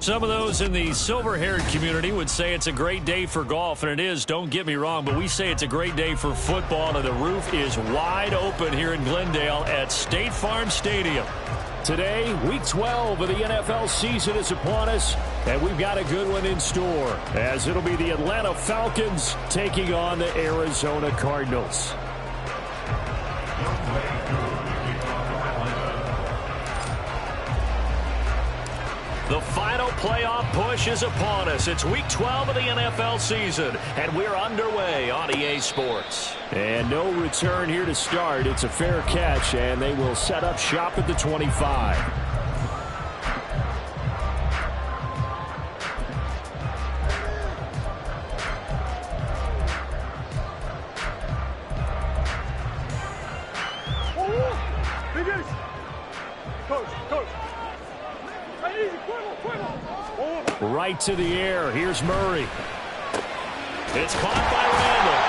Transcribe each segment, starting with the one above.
Some of those in the silver-haired community would say it's a great day for golf, and it is, don't get me wrong, but we say it's a great day for football, and the roof is wide open here in Glendale at State Farm Stadium. Today, Week 12 of the NFL season is upon us, and we've got a good one in store, as it'll be the Atlanta Falcons taking on the Arizona Cardinals. The final playoff push is upon us. It's Week 12 of the NFL season, and we're underway on EA Sports. And no return here to start. It's a fair catch, and they will set up shop at the 25. Right to the air. Here's Murray. It's caught by Randall.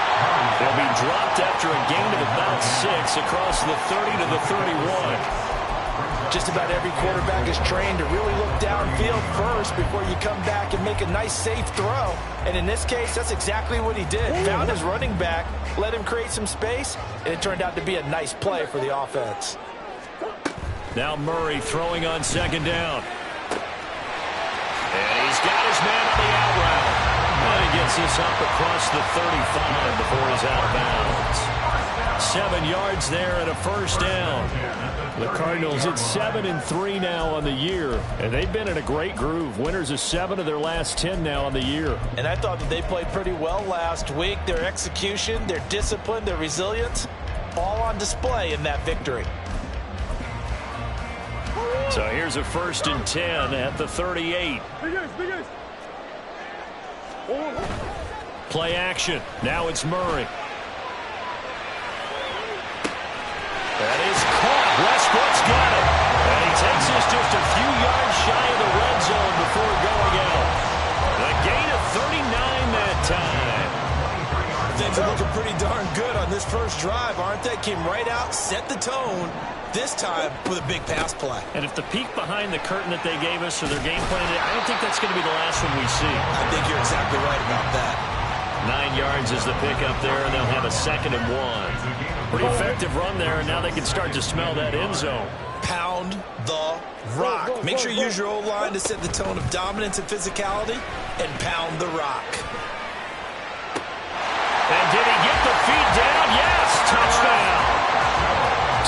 They'll be dropped after a gain of about 6 across the 30 to the 31. Just about every quarterback is trained to really look downfield first before you come back and make a nice, safe throw. And in this case, that's exactly what he did. Found his running back, let him create some space, and it turned out to be a nice play for the offense. Now Murray throwing on second down. And he's got his man on the out route. And he gets this up across the 35 before he's out of bounds. 7 yards there and a first down. The Cardinals at 7-3 now on the year, and they've been in a great groove. Winners of 7 of their last 10 now on the year. And I thought that they played pretty well last week. Their execution, their discipline, their resilience, all on display in that victory. So here's a 1st and 10 at the 38. Play action. Now it's Murray. That is caught. Westbrook's got it. And he takes us just a few yards shy of the red zone before going out. A gain of 39 that time. Things are looking pretty darn good on this first drive, aren't they? Came right out, set the tone, this time with a big pass play. And if the peek behind the curtain that they gave us or their game plan, I don't think that's going to be the last one we see. I think you're exactly right about that. 9 yards is the pickup there, and they'll have a 2nd and 1. Pretty effective run there, and now they can start to smell that end zone. Pound the rock. Make sure you use your O-line to set the tone of dominance and physicality, and pound the rock. And did he get the feet down? Yes, touchdown.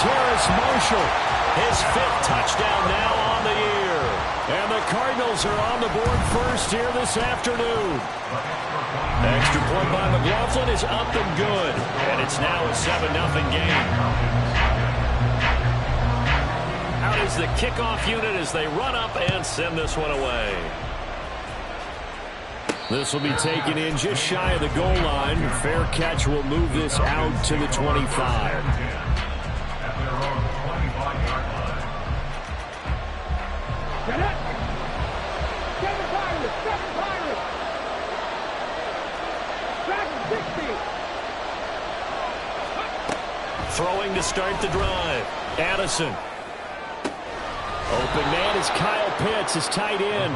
Terrace Marshall, his 5th touchdown now on the year. And the Cardinals are on the board first here this afternoon. Extra point by McLaughlin is up and good. And it's now a 7-0 game. Out is the kickoff unit as they run up and send this one away. This will be taken in just shy of the goal line. Fair catch will move this out to the 25. Throwing to start the drive. Addison. Open man is Kyle Pitts, his tight end.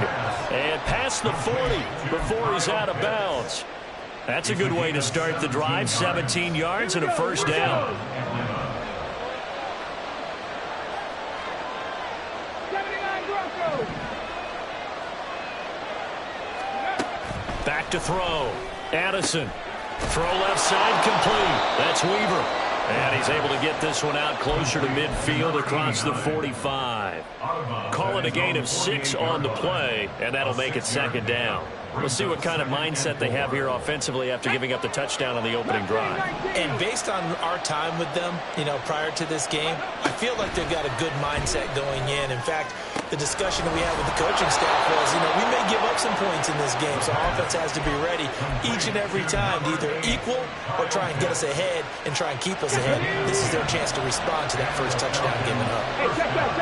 And past the 40 before he's out of bounds. That's a good way to start the drive. 17 yards and a first down. Back to throw. Addison. Throw left side complete. That's Weaver. And he's able to get this one out closer to midfield across the 45. Call it a gain of 6 on the play, and that'll make it 2nd down. We'll see what kind of mindset they have here offensively after giving up the touchdown on the opening drive. And based on our time with them, prior to this game, I feel like they've got a good mindset going in. In fact, the discussion that we had with the coaching staff was, we may give up some points in this game, so offense has to be ready each and every time to either equal or try and get us ahead and try and keep us ahead. This is their chance to respond to that first touchdown given up. Hey, check that,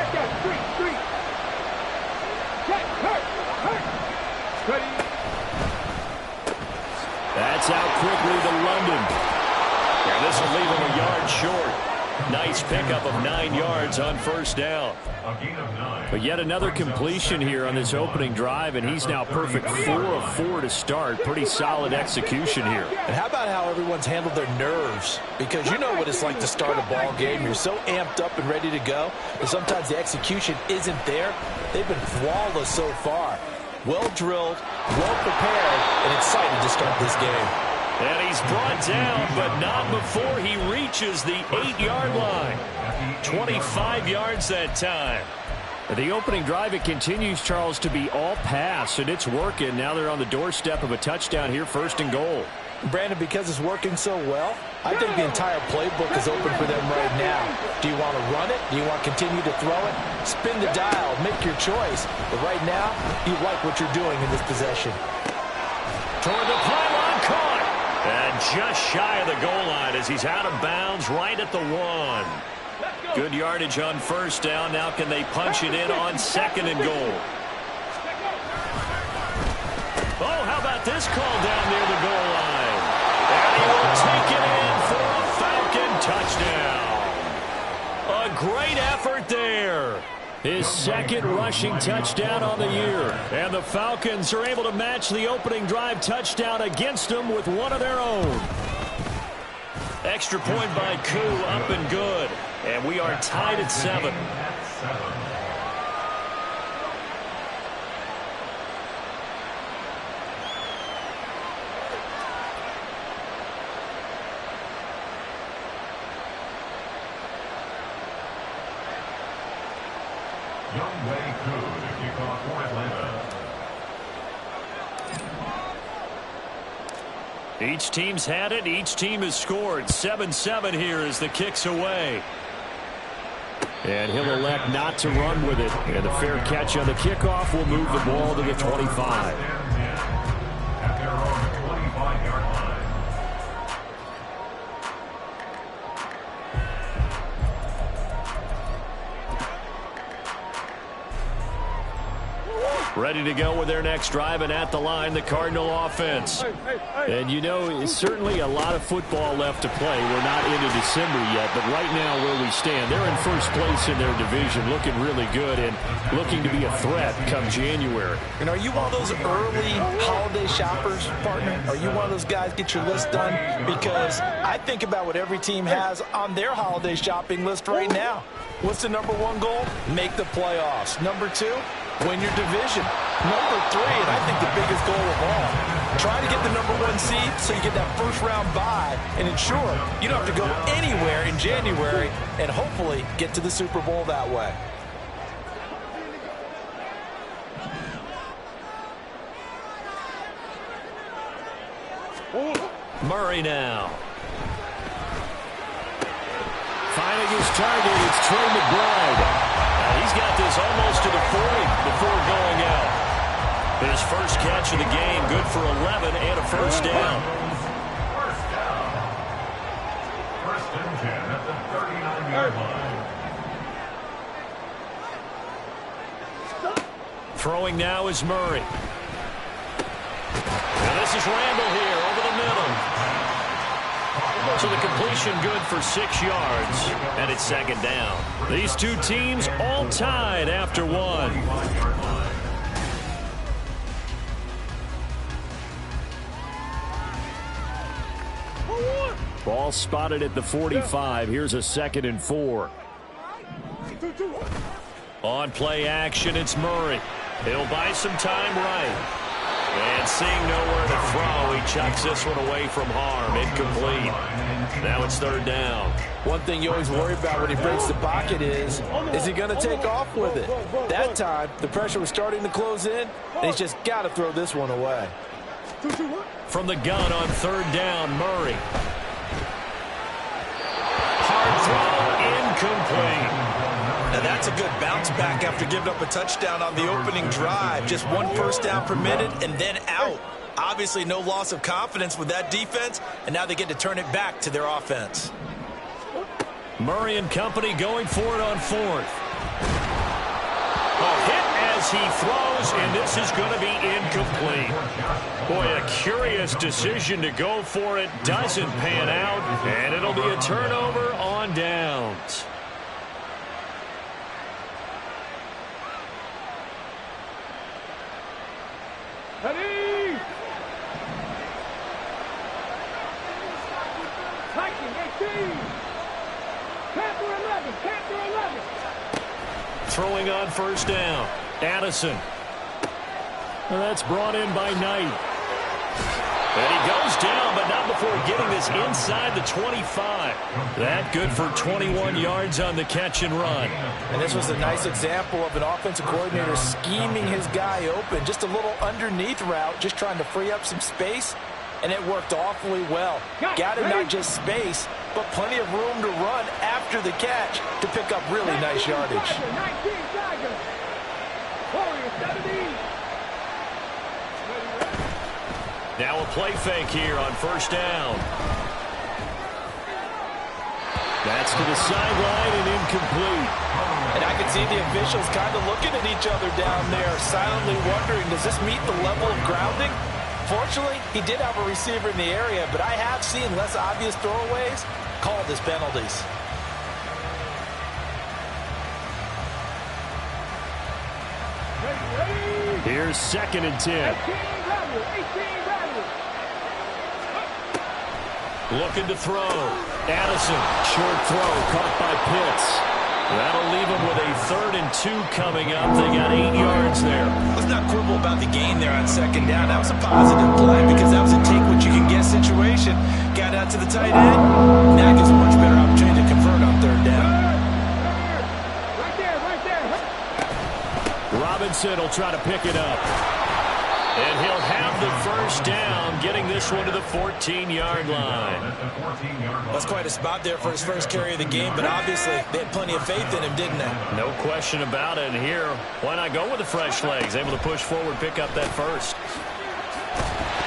street. Check, hurt. Ready. That's out quickly to London. And this will leave him a yard short. Nice pickup of 9 yards on first down. But yet another completion here on this opening drive, and he's now perfect 4 of 4 to start. Pretty solid execution here. And how about how everyone's handled their nerves? Because you know what it's like to start a ball game. You're so amped up and ready to go, and sometimes the execution isn't there. They've been flawless so far. Well drilled, well prepared, and excited to start this game. And he's brought down, but not before he reaches the 8-yard line. 25 yards that time. The opening drive, it continues, Charles, to be all pass, and it's working. Now they're on the doorstep of a touchdown here, 1st and goal. Brandon, because it's working so well, I think the entire playbook is open for them right now. Do you want to run it? Do you want to continue to throw it? Spin the dial, make your choice. But right now, you like what you're doing in this possession. Toward the pylon, caught. And just shy of the goal line as he's out of bounds right at the 1. Good yardage on first down. Now can they punch it in on 2nd and goal? Oh, how about this call down near the goal line? And he will take it in for a Falcon touchdown. A great effort there. His 2nd rushing touchdown on the year. And the Falcons are able to match the opening drive touchdown against them with one of their own. Extra point by Koo, up and good. And we are tied at 7. Each team's had it. Each team has scored. 7-7 here as the kick's away. And he'll elect not to run with it. And the fair catch on the kickoff will move the ball to the 25. At their own 25-yard line. Ready to go with their next drive, and at the line, the Cardinal offense. And you know, certainly a lot of football left to play. We're not into December yet, but right now where we stand, they're in first place in their division, looking really good and looking to be a threat come January. And are you one of those early holiday shoppers, partner? Are you one of those guys get your list done? Because I think about what every team has on their holiday shopping list right now. What's the number 1 goal? Make the playoffs. Number 2? Win your division. Number 3, and I think the biggest goal of all, try to get the number 1 seed so you get that first-round bye and ensure you don't have to go anywhere in January and hopefully get to the Super Bowl that way. Murray now. Finding his target, it's Trey McBride. He's got this almost to the 40 before going out. His first catch of the game, good for 11 and a first down. First and 10 at the 39-yard line. Throwing now is Murray. Now this is Randall here over the middle. So the completion good for 6 yards, and it's 2nd down. These two teams all tied after 1. Ball spotted at the 45. Here's a 2nd and 4. On play action, it's Murray. He'll buy some time right. And seeing nowhere to throw, he chucks this one away from harm. Incomplete. Now it's 3rd down. One thing you always worry about when he breaks the pocket is he going to take off with it? That time, the pressure was starting to close in, and he's just got to throw this one away. From the gun on 3rd down, Murray. Hard throw, incomplete. Now that's a good bounce back after giving up a touchdown on the opening drive. Just 1 first down permitted and then out. Obviously no loss of confidence with that defense, and now they get to turn it back to their offense. Murray and company going for it on 4th. A hit as he throws, and this is going to be incomplete. Boy, a curious decision to go for it. Doesn't pan out, and it'll be a turnover on downs. Ready! Tackling 18. Panther 11. Panther 11. Throwing on first down. Addison. And that's brought in by Knight. And he goes down, but not before getting this inside the 25. That good for 21 yards on the catch and run. And this was a nice example of an offensive coordinator scheming his guy open. Just a little underneath route, just trying to free up some space, and it worked awfully well. Got him not just space, but plenty of room to run after the catch to pick up really nice yardage. 19 Tigers. Warriors 17. Now a play fake here on first down. That's to the sideline and incomplete. And I can see the officials kind of looking at each other down there, silently wondering, does this meet the level of grounding? Fortunately, he did have a receiver in the area, but I have seen less obvious throwaways called as penalties. Here's 2nd and 10. 18 Looking to throw. Addison, short throw, caught by Pitts. That'll leave him with a 3rd and 2 coming up. They got 8 yards there. Let's not quibble about the gain there on 2nd down. That was a positive play because that was a take-what-you-can-get situation. Got out to the tight end. Now gives a much better opportunity to convert on 3rd down. Right there. Robinson will try to pick it up. And he'll have the first down, getting this one to the 14-yard line. That's quite a spot there for his first carry of the game, but obviously they had plenty of faith in him, didn't they? No question about it. And here, why not go with the fresh legs? Able to push forward, pick up that first.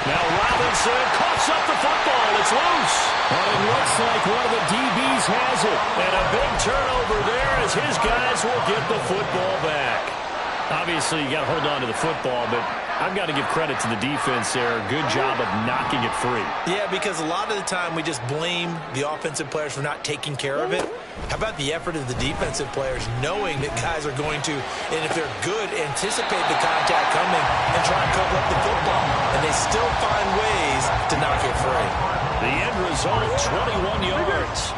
Now Robinson coughs up the football. It's loose. And it looks like one of the DBs has it. And a big turnover there as his guys will get the football back. Obviously, you got to hold on to the football, but I've got to give credit to the defense there. Good job of knocking it free. Yeah, because a lot of the time we just blame the offensive players for not taking care of it. How about the effort of the defensive players knowing that guys are going to, and if they're good, anticipate the contact coming and try and cover up the football. And they still find ways to knock it free. The end result, 21 yards.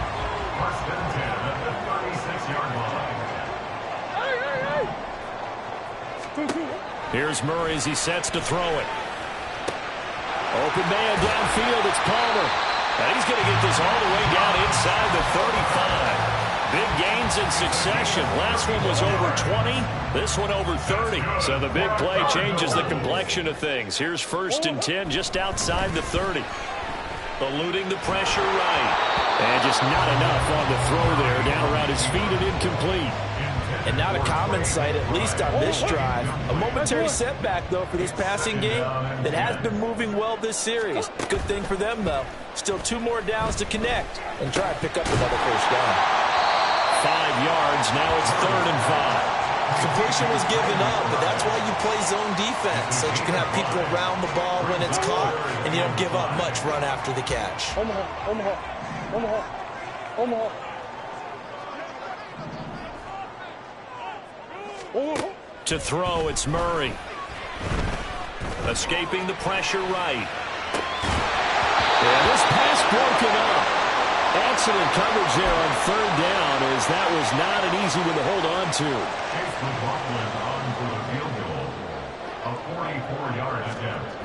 Here's Murray as he sets to throw it. Open man downfield, it's Palmer. And he's going to get this all the way down inside the 35. Big gains in succession. Last one was over 20. This one over 30. So the big play changes the complexion of things. Here's 1st and 10 just outside the 30. Eluding the pressure right. And just not enough on the throw there. Down around his feet and incomplete. And not a common sight, at least on this drive. A momentary setback, though, for this passing game that has been moving well this series. Good thing for them, though. Still 2 more downs to connect and try to pick up another first down. 5 yards. Now it's 3rd and 5. Completion was given up, but that's why you play zone defense, so that you can have people around the ball when it's caught, and you don't give up much run after the catch. Omaha. To throw, it's Murray. Escaping the pressure right. And this pass broken up. Excellent coverage there on 3rd down, as that was not an easy one to hold on to. Chase McLaughlin on for the field goal. A 44-yard attempt.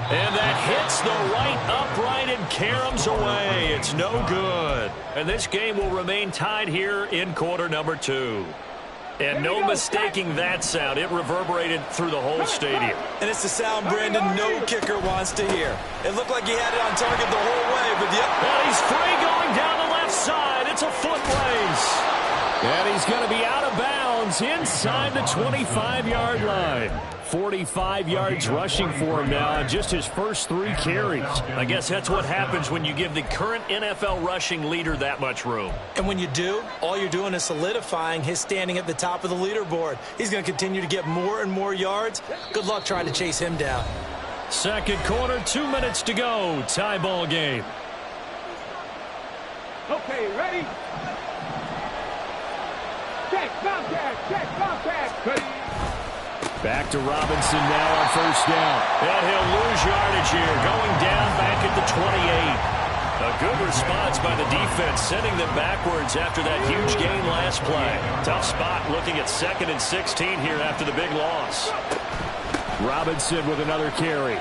And that hits the right upright and caroms away. It's no good. And this game will remain tied here in quarter number 2. And no mistaking that sound. It reverberated through the whole stadium. And it's the sound Brandon no kicker wants to hear. It looked like he had it on target the whole way, but yep. And he's free going down the left side. It's a foot race. And he's going to be out of bounds downs inside the 25-yard line. 45 yards rushing for him now on just his first 3 carries. I guess that's what happens when you give the current NFL rushing leader that much room. And when you do, all you're doing is solidifying his standing at the top of the leaderboard. He's going to continue to get more and more yards. Good luck trying to chase him down. Second quarter, 2 minutes to go. Tie ball game. Okay, ready? Check, contact, ready? Back to Robinson now on first down. And he'll lose yardage here, going down back at the 28. A good response by the defense, sending them backwards after that huge gain last play. Tough spot looking at 2nd and 16 here after the big loss. Robinson with another carry.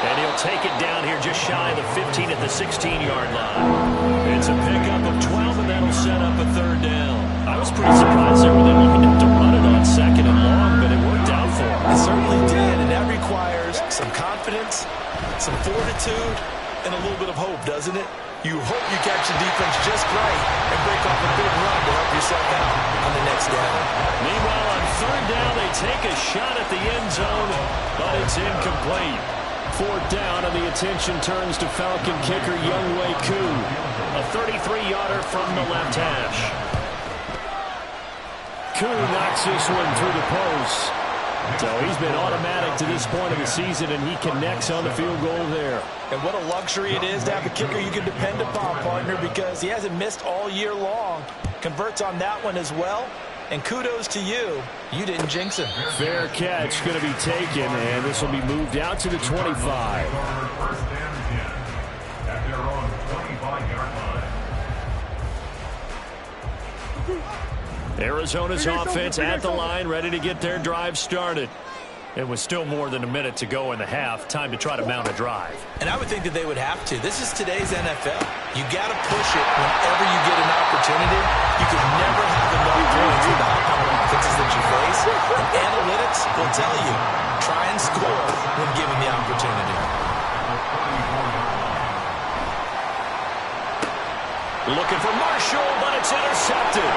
And he'll take it down here just shy of the 15 at the 16-yard line. It's a pickup of 12, and that'll set up a 3rd down. I was pretty surprised there when they lined up to run it on 2nd and long, but it worked out for them. It certainly did, and that requires some confidence, some fortitude, and a little bit of hope, doesn't it? You hope you catch the defense just right and break off a big run to help yourself out on the next down. Meanwhile, on 3rd down, they take a shot at the end zone, but it's incomplete. 4th down, and the attention turns to Falcon kicker Younghoe Koo. A 33-yarder from the left hash. Koo knocks this one through the post. So he's been automatic to this point of the season, and he connects on the field goal there. And what a luxury it is to have a kicker you can depend upon, partner, because he hasn't missed all year long. Converts on that one as well. And kudos to you. You didn't jinx him. Fair catch going to be taken, and this will be moved out to the 25. Arizona's offense at the line, ready to get their drive started. It was still more than a minute to go in the half. Time to try to mount a drive. And I would think that they would have to. This is today's NFL. You got to push it whenever you get an opportunity. You can never have enough points with the high-powered offenses that you face. And analytics will tell you, try and score when given the opportunity. Looking for Marshall, but it's intercepted.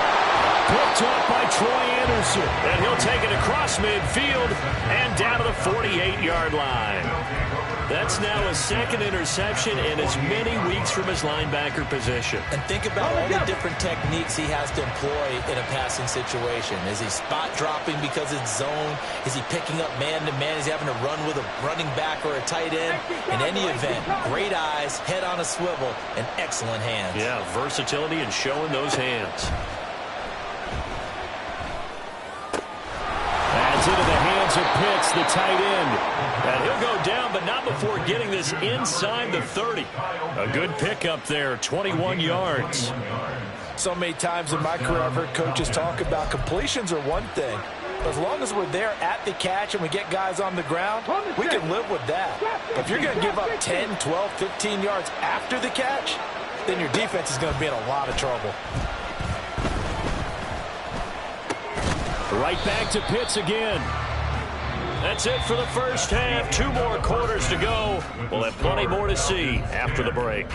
Picked off by Troy Anderson. And he'll take it across midfield and down to the 48-yard line. That's now his 2nd interception in as many weeks from his linebacker position. And think about all the different techniques he has to employ in a passing situation. Is he spot dropping because it's zone? Is he picking up man-to-man? Is he having to run with a running back or a tight end? In any event, great eyes, head on a swivel, and excellent hands. Yeah, versatility and showing those hands. Into the hands of Pitts, the tight end. And he'll go down, but not before getting this inside the 30. A good pickup there, 21 yards. So many times in my career, I've heard coaches talk about completions are one thing. But as long as we're there at the catch and we get guys on the ground, we can live with that. But if you're going to give up 10, 12, 15 yards after the catch, then your defense is going to be in a lot of trouble. Right back to Pitts again. That's it for the first half. 2 more quarters to go. We'll have plenty more to see after the break.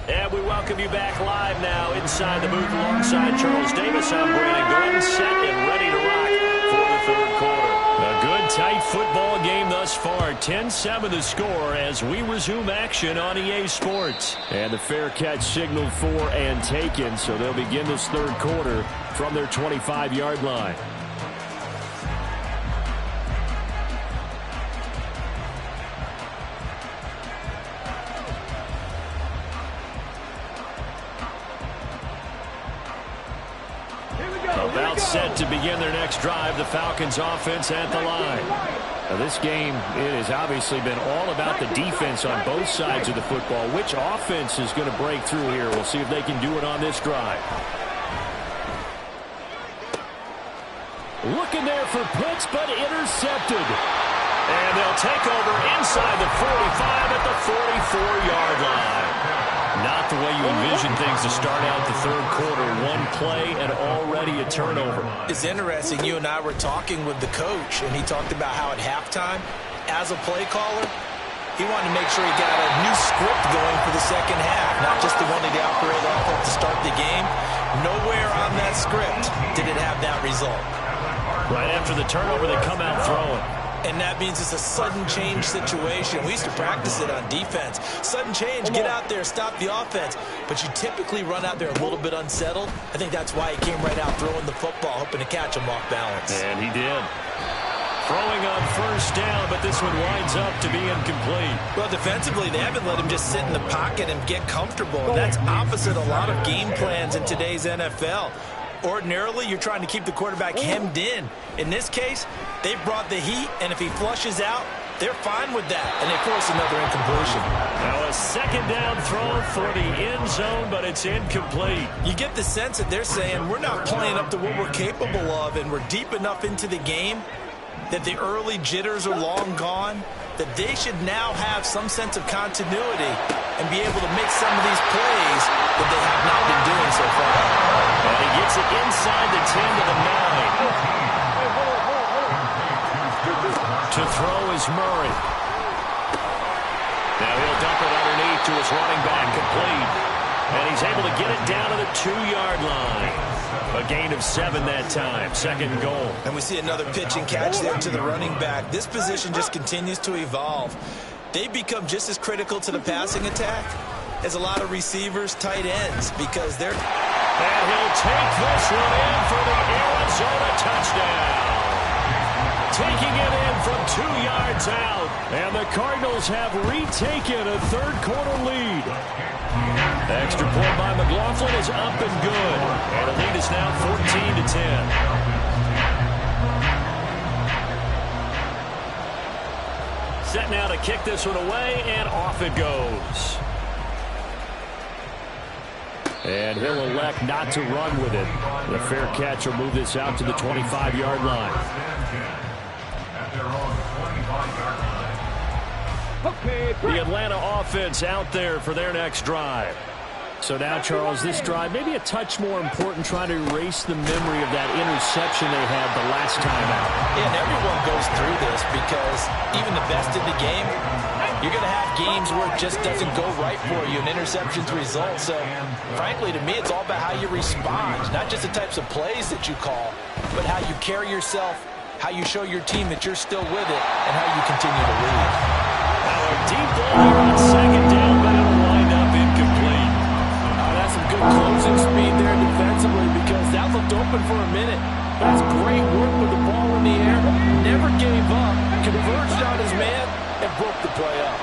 And we welcome you back live now inside the booth alongside Charles Davis. I'm Brandon Gordon, set and ready to rock for the 3rd quarter. A good, tight football game thus far. 10-7 the score as we resume action on EA Sports. And the fair catch signaled for and taken, so they'll begin this 3rd quarter from their 25-yard line. About set to begin their next drive, the Falcons offense at the line. Now this game, it has obviously been all about the defense on both sides of the football. Which offense is going to break through here? We'll see if they can do it on this drive. Looking there for Pitts, but intercepted. And they'll take over inside the 45 at the 44-yard line. Not the way you envision things to start out the 3rd quarter. 1 play and already a turnover. It's interesting. You and I were talking with the coach, and he talked about how at halftime as a play caller, he wanted to make sure he got a new script going for the second half, not just the one that he operated off of to start the game. Nowhere on that script did it have that result. Right after the turnover, they come out throwing. And that means it's a sudden change situation. We used to practice it on defense. Sudden change, get out there, stop the offense. But you typically run out there a little bit unsettled. I think that's why he came right out throwing the football, hoping to catch him off balance. And he did. Throwing on first down, but this one winds up to be incomplete. Well, defensively, they haven't let him just sit in the pocket and get comfortable. And that's opposite a lot of game plans in today's NFL. Ordinarily, you're trying to keep the quarterback hemmed in. In this case, they brought the heat, and if he flushes out, they're fine with that, and they force another incompletion. Now a second down throw for the end zone, but it's incomplete. You get the sense that they're saying we're not playing up to what we're capable of, and we're deep enough into the game that the early jitters are long gone, that they should now have some sense of continuity and be able to make some of these plays that they have not been doing so far. And he gets it inside the 10 to the 9. To throw is Murray. Now he'll dump it underneath to his running back, complete. And he's able to get it down to the 2-yard line. A gain of 7 that time, second and goal. And we see another pitch and catch there to the running back. This position just continues to evolve. They become just as critical to the passing attack as a lot of receivers, tight ends, because they're... And he'll take this one in for the Arizona touchdown. Taking it in from 2 yards out. And the Cardinals have retaken a third-quarter lead. Extra point by McLaughlin is up and good. And the lead is now 14-10. Set now to kick this one away, and off it goes. And he'll elect not to run with it. The fair catch will move this out to the 25-yard line. The Atlanta offense out there for their next drive. So now, Charles, this drive maybe a touch more important, trying to erase the memory of that interception they had the last time out. And everyone goes through this because even the best in the game, you're going to have games where it just doesn't go right for you, and interceptions result. So, frankly, to me, it's all about how you respond, not just the types of plays that you call, but how you carry yourself, how you show your team that you're still with it, and how you continue to lead. Now a deep ball here on second down, but it'll wind up incomplete. That's some good closing speed there defensively, because that looked open for a minute. That's great work with the ball in the air. Never gave up, converged on his man, and broke the play up.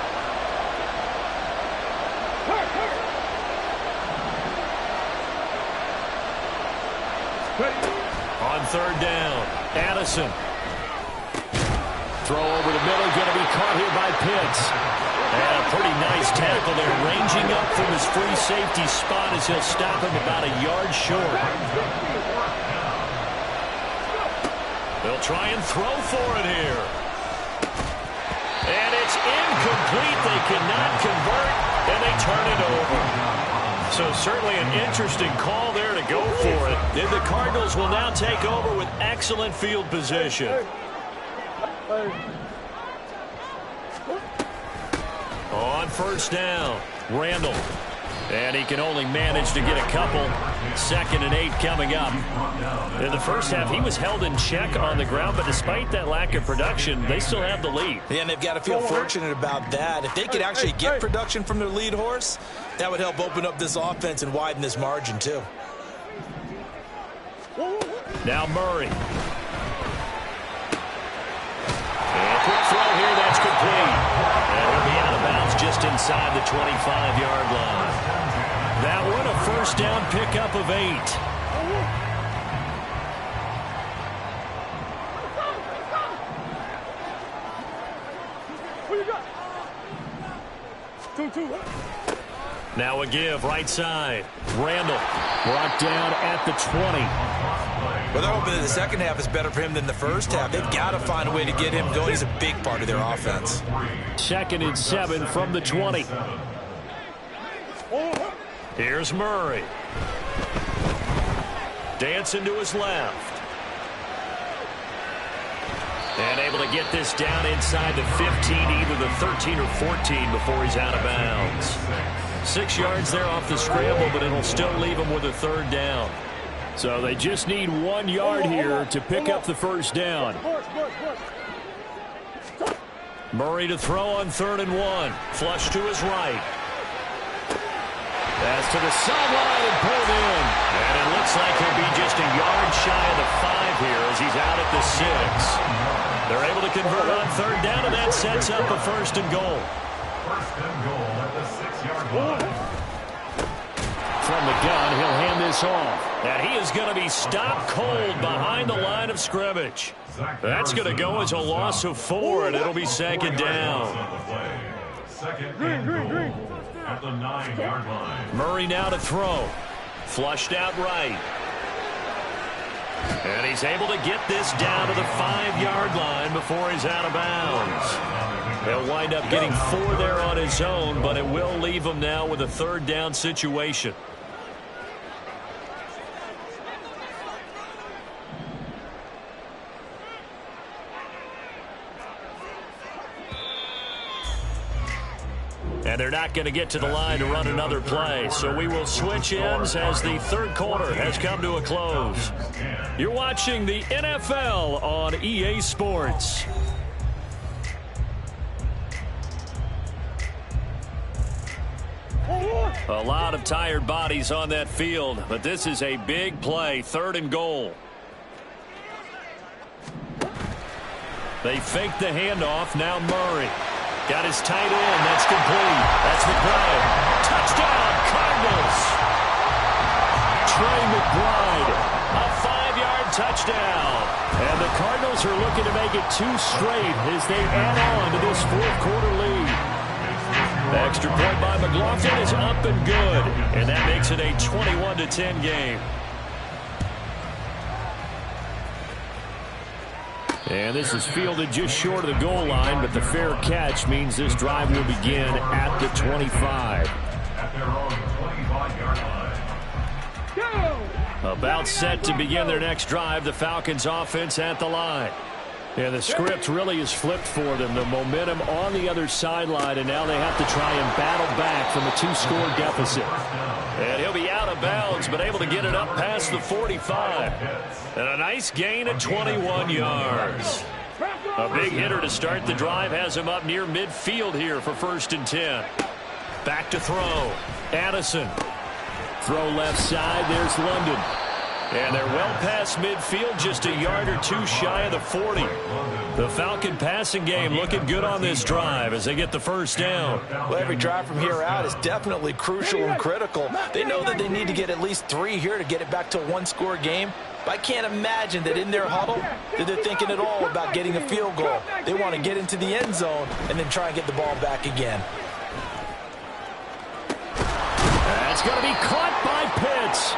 On third down, Addison. Throw over the middle, going to be caught here by Pitts. And a pretty nice tackle there, ranging up from his free safety spot as he'll stop him about a yard short. They'll try and throw for it here. And it's incomplete. They cannot convert, and they turn it over. So certainly an interesting call there to go for it. And the Cardinals will now take over with excellent field position. On first down, Randall. And he can only manage to get a couple. 2nd and 8 coming up. In the first half, he was held in check on the ground, but despite that lack of production, they still have the lead. Yeah, and they've got to feel fortunate about that. If they could actually get production from their lead horse, that would help open up this offense and widen this margin, too. Now Murray. And a quick throw here, that's complete. And he'll be out of bounds just inside the 25-yard line. That one, a first down pickup of 8. Now a give, right side. Randall brought down at the 20. Well, they're hoping that the second half is better for him than the first half. They've got to find a way to get him going. He's a big part of their offense. 2nd and 7 from the 20. Here's Murray. Dancing to his left. And able to get this down inside the 15, either the 13 or 14 before he's out of bounds. 6 yards there off the scramble, but it'll still leave him with a third down. So they just need 1 yard here to pick up the first down. Murray to throw on 3rd and 1. Flush to his right. Pass to the sideline and pulled in. And it looks like he'll be just a yard shy of the 5 here as he's out at the 6. They're able to convert on 3rd down, and that sets up a 1st and goal. 1st and goal at the 6-yard line. From the gun, he'll hand this off. And he is going to be stopped cold behind the line of scrimmage. That's going to go as a loss of 4, and it'll be 2nd down. 2nd and goal at the 9-yard line. Murray now to throw. Flushed out right. And he's able to get this down to the 5-yard line before he's out of bounds. He'll wind up getting 4 there on his own, but it will leave him now with a 3rd down situation. And they're not going to get to the line to run another play. So we will switch ends as the 3rd quarter has come to a close. You're watching the NFL on EA Sports. A lot of tired bodies on that field, but this is a big play, 3rd and goal. They fake the handoff, now Murray. Got his tight end. That's complete. That's McBride. Touchdown, Cardinals. Trey McBride. A 5-yard touchdown. And the Cardinals are looking to make it 2 straight as they add on to this 4th quarter lead. The extra point by McLaughlin is up and good. And that makes it a 21-10 game. And this is fielded just short of the goal line, but the fair catch means this drive will begin at the 25. At their own 25-yard line. About set to begin their next drive, the Falcons offense at the line. And the script really is flipped for them. The momentum on the other sideline, and now they have to try and battle back from a 2-score deficit. And he'll be out of bounds, but able to get it up past the 45. And a nice gain at 21 yards. A big hitter to start the drive has him up near midfield here for 1st and 10. Back to throw. Addison. Throw left side. There's London. And they're well past midfield, just a yard or 2 shy of the 40. The Falcon passing game looking good on this drive as they get the 1st down. Well, every drive from here out is definitely crucial and critical. They know that they need to get at least 3 here to get it back to a 1-score game. But I can't imagine that in their huddle that they're thinking at all about getting a field goal. They want to get into the end zone and then try and get the ball back again. That's going to be caught by Pitts.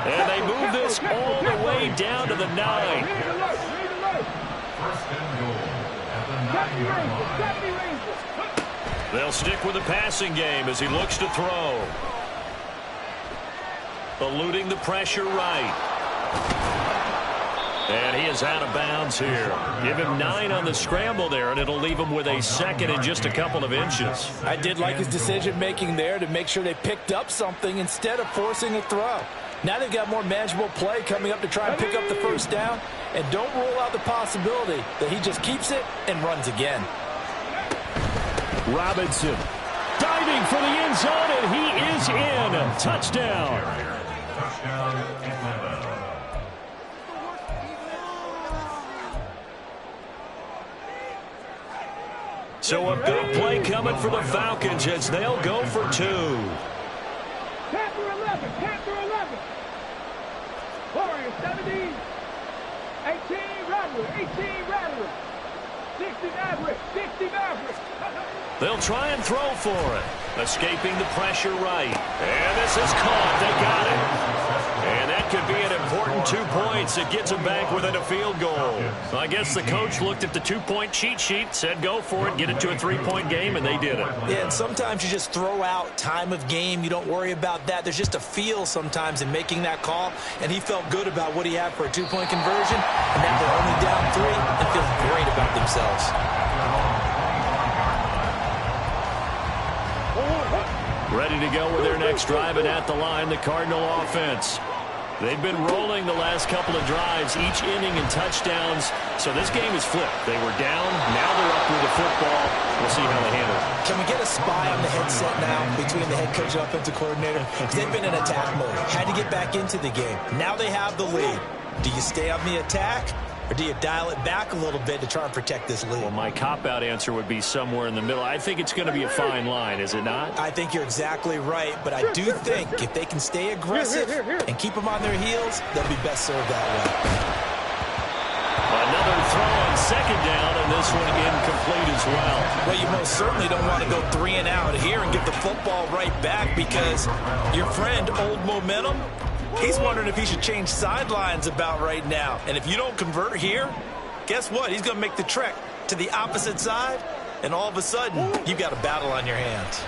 And they move this all the way down to the 9. 1st and goal at the 9-yard line. They'll stick with the passing game as he looks to throw. Eluding the pressure right. And he is out of bounds here. Give him 9 on the scramble there, and it'll leave him with a 2nd and just a couple of inches. I did like his decision-making there to make sure they picked up something instead of forcing a throw. Now they've got more manageable play coming up to try and pick up the 1st down, and don't rule out the possibility that he just keeps it and runs again. Robinson diving for the end zone, and he is in. Touchdown. Touchdown, Atlanta. So a big play coming for the Falcons as they'll go for 2. Panther 11, Panther 11. Warriors 17. 18 Rattler, 18 Rattler. 60 Maverick, 60 Maverick. They'll try and throw for it. Escaping the pressure right. And this is caught. They got it. And that could be an important 2 points. It gets them back within a field goal. So I guess the coach looked at the 2-point cheat sheet, said go for it, get it to a 3-point game, and they did it. Yeah, and sometimes you just throw out time of game. You don't worry about that. There's just a feel sometimes in making that call, and he felt good about what he had for a 2-point conversion, and now they're only down 3 and feeling great about themselves. Ready to go with their next drive, and at the line, the Cardinal offense. They've been rolling the last couple of drives, each inning in touchdowns, so this game is flipped. They were down, now they're up with the football. We'll see how they handle it. Can we get a spy on the headset now between the head coach and offensive coordinator? Because they've been in attack mode, had to get back into the game. Now they have the lead. Do you stay on the attack, or do you dial it back a little bit to try and protect this lead? Well, my cop-out answer would be somewhere in the middle. I think it's going to be a fine line, is it not? I think you're exactly right, but I do think if they can stay aggressive and keep them on their heels, they'll be best served that way. Another throw on second down, and this one incomplete as well. Well, you most certainly don't want to go 3 and out here and get the football right back, because your friend, Old Momentum, he's wondering if he should change sidelines about right now. And if you don't convert here, guess what? He's going to make the trek to the opposite side, and all of a sudden, you've got a battle on your hands.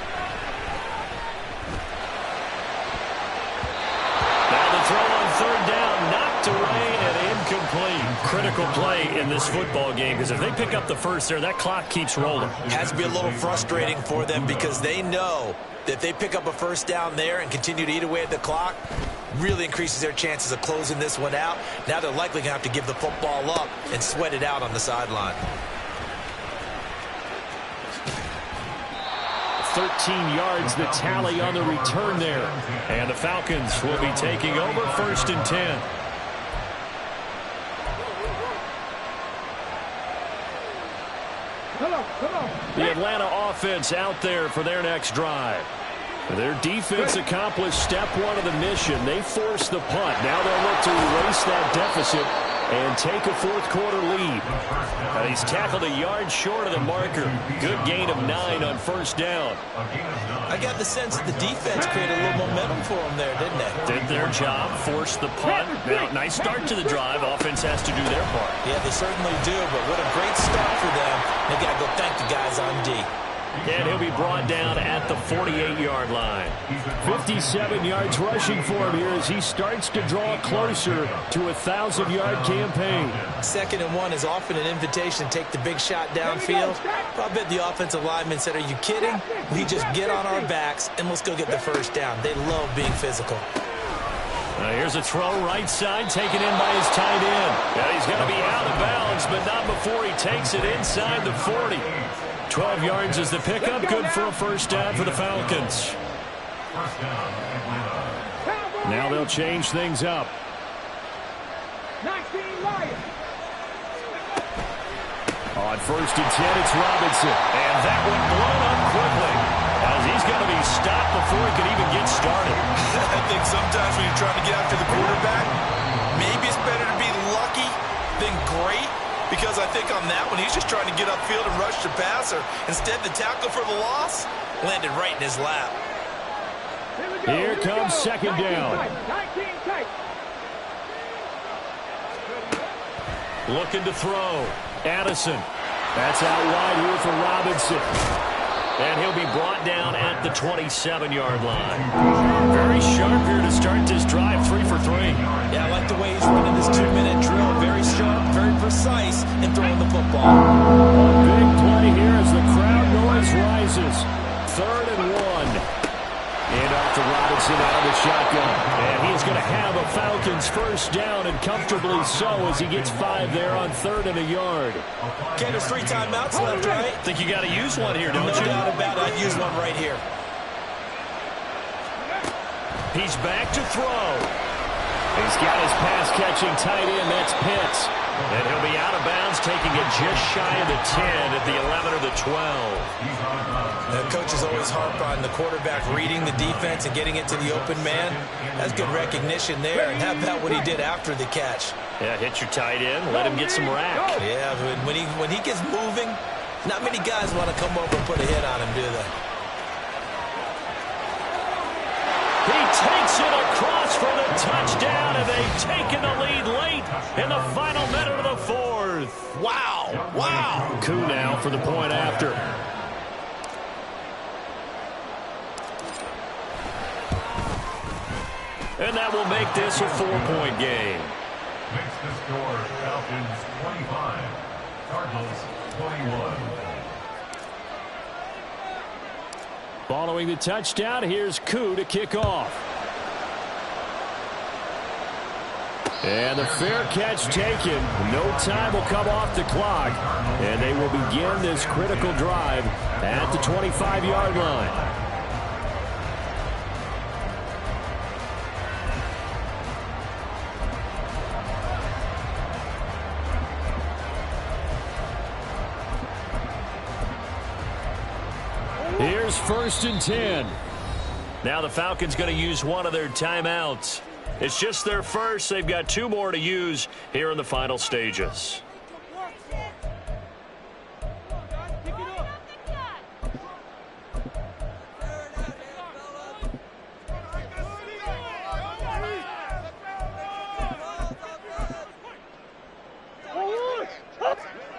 Now the throw on third down, knocked away and incomplete. Critical play in this football game, because if they pick up the first there, that clock keeps rolling. Has to be a little frustrating for them, because they know that if they pick up a first down there and continue to eat away at the clock, really increases their chances of closing this one out. Now they're likely going to have to give the football up and sweat it out on the sideline. 13 yards the tally on the return there. And the Falcons will be taking over 1st and 10. Come on. The Atlanta offense out there for their next drive. Their defense accomplished step 1 of the mission. They forced the punt. Now they'll look to erase that deficit and take a 4th quarter lead. He's tackled a yard short of the marker. Good gain of 9 on 1st down. I got the sense that the defense created a little momentum for them there, didn't they? Did their job, forced the punt. Now, nice start to the drive. Offense has to do their part. Yeah, they certainly do, but what a great start for them. They got to go thank the guys on D. And he'll be brought down at the 48-yard line. 57 yards rushing for him here as he starts to draw closer to a 1,000-yard campaign. 2nd and 1 is often an invitation to take the big shot downfield. I bet the offensive lineman said, are you kidding? We just get on our backs and let's go get the first down. They love being physical. Here's a throw right side taken in by his tight end. He's going to be out of bounds, but not before he takes it inside the 40. 12 yards is the pickup. Good for a first down for the Falcons. Now they'll change things up. 19 Lions. On 1st and 10, it's Robinson. And that one blown up quickly, as he's going to be stopped before he can even get started. I think sometimes when you're trying to get after the quarterback, maybe it's better to be lucky than great. Because I think on that one, he's just trying to get upfield and rush the passer. Instead, the tackle for the loss landed right in his lap. Here comes 2nd down. 19 tight. Looking to throw. Addison. That's out wide here for Robinson. And he'll be brought down at the 27-yard line. Very sharp here to start this drive, 3 for 3. Yeah, I like the way he's running this 2-minute drill. Very sharp, very precise in throwing the football. Big play here as the crowd noise rises. 3rd and 1. And off to Robinson out of the shotgun. And he's going to have a Falcons first down, and comfortably so, as he gets 5 there on 3rd and a yard. Okay, there's 3 timeouts left, right? Think you got to use one here, don't No you? doubt about it. I'd use one right here. He's back to throw. He's got his pass-catching tight end. That's Pitts. And he'll be out of bounds, taking it just shy of the 10 at the 11 or the 12. The coaches always harp on the quarterback reading the defense and getting it to the open man. That's good recognition there. And how about what he did after the catch? Yeah, hit your tight end, let him get some rack. Yeah, when he gets moving, not many guys want to come over and put a hit on him, do they? He takes it across for the touchdown, and they've taken the lead in the final minute of the fourth. Wow. Wow. Coup now for the point after. And that will make this a 4-point game. Makes the score Falcons 25, Cardinals 21. Following the touchdown, here's Coup to kick off. And the fair catch taken. No time will come off the clock. And they will begin this critical drive at the 25-yard line. Here's 1st and 10. Now the Falcons going to use one of their timeouts. It's just their first. They've got 2 more to use here in the final stages.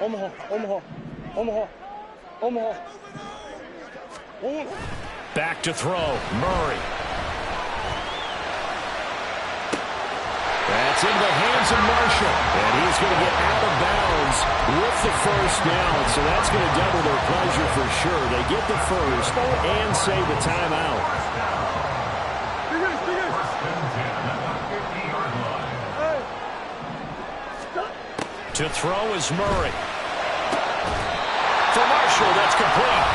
Omaha. Back to throw. Murray. That's into the hands of Marshall. And he's going to get out of bounds with the first down. So that's going to double their pleasure for sure. They get the first and save the timeout. To throw is Murray. For Marshall, that's complete.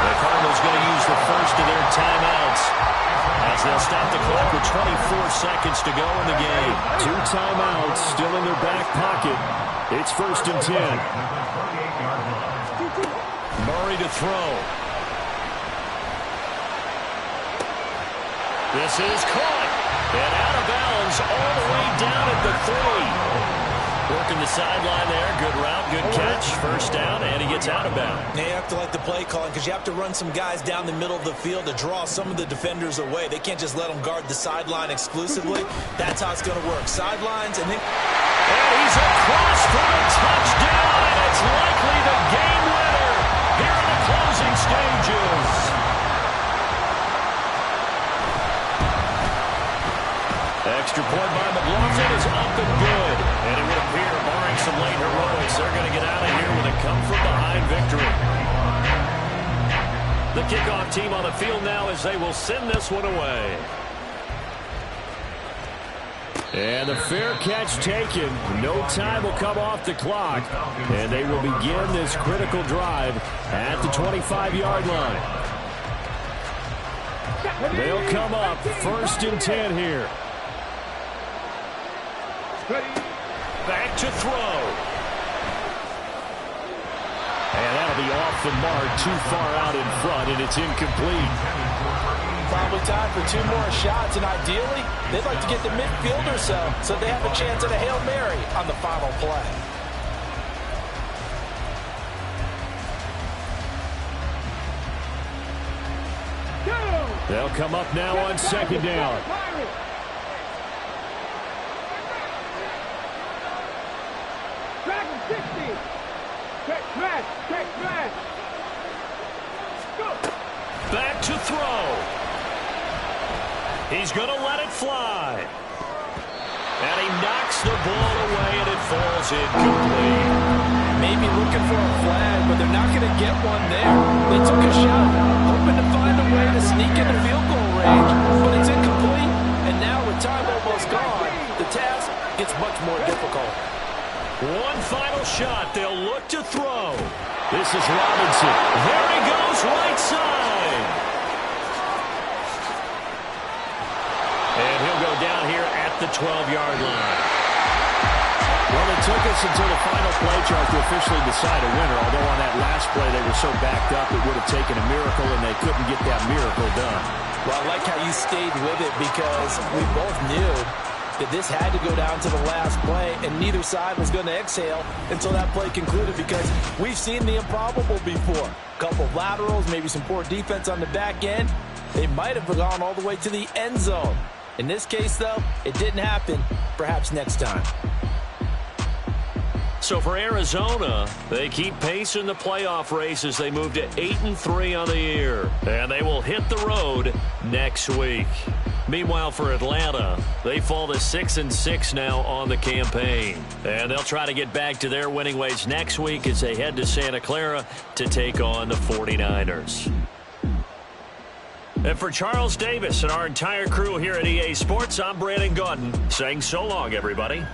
The Cardinals going to use the first of their timeouts as they'll stop the clock with 24 seconds to go in the game. 2 timeouts still in their back pocket. It's 1st and 10. Murray to throw. This is caught. And out of bounds all the way down at the 3. Working the sideline there. Good route, good catch. First down, and he gets out of bounds. Now you have to like the play calling because you have to run some guys down the middle of the field to draw some of the defenders away. They can't just let them guard the sideline exclusively. That's how it's going to work. Sidelines and then... And he's across for a touchdown, and it's likely the game winner here in the closing stages. Extra point by McLaughlin is up and good. And it would appear, barring some late heroics, they're going to get out of here with a come-from-behind victory. The kickoff team on the field now as they will send this one away. And the fair catch taken. No time will come off the clock. And they will begin this critical drive at the 25-yard line. They'll come up 1st and 10 here. Back to throw. And that'll be off the mark, too far out in front, and it's incomplete. Probably time for 2 more shots, and ideally, they'd like to get the midfielder so they have a chance at a Hail Mary on the final play. They'll come up now on 2nd down. Back to throw. He's going to let it fly. And he knocks the ball away, and it falls incomplete. Maybe looking for a flag, but they're not going to get one there. They took a shot, hoping to find a way to sneak into field goal range, but it's incomplete. And now with time almost gone, the task gets much more difficult. One final shot. They'll look to throw. This is Robinson. There he goes, right side. And he'll go down here at the 12-yard line. Well, it took us until the final play chart to officially decide a winner, although on that last play they were so backed up it would have taken a miracle, and they couldn't get that miracle done. Well, I like how you stayed with it because we both knew that this had to go down to the last play, and neither side was going to exhale until that play concluded because we've seen the improbable before. A couple of laterals, maybe some poor defense on the back end. They might have gone all the way to the end zone. In this case, though, it didn't happen. Perhaps next time. So for Arizona, they keep pace in the playoff race as they move to 8-3 on the year. And they will hit the road next week. Meanwhile, for Atlanta, they fall to 6-6 now on the campaign. And they'll try to get back to their winning ways next week as they head to Santa Clara to take on the 49ers. And for Charles Davis and our entire crew here at EA Sports, I'm Brandon Gaudin saying so long, everybody.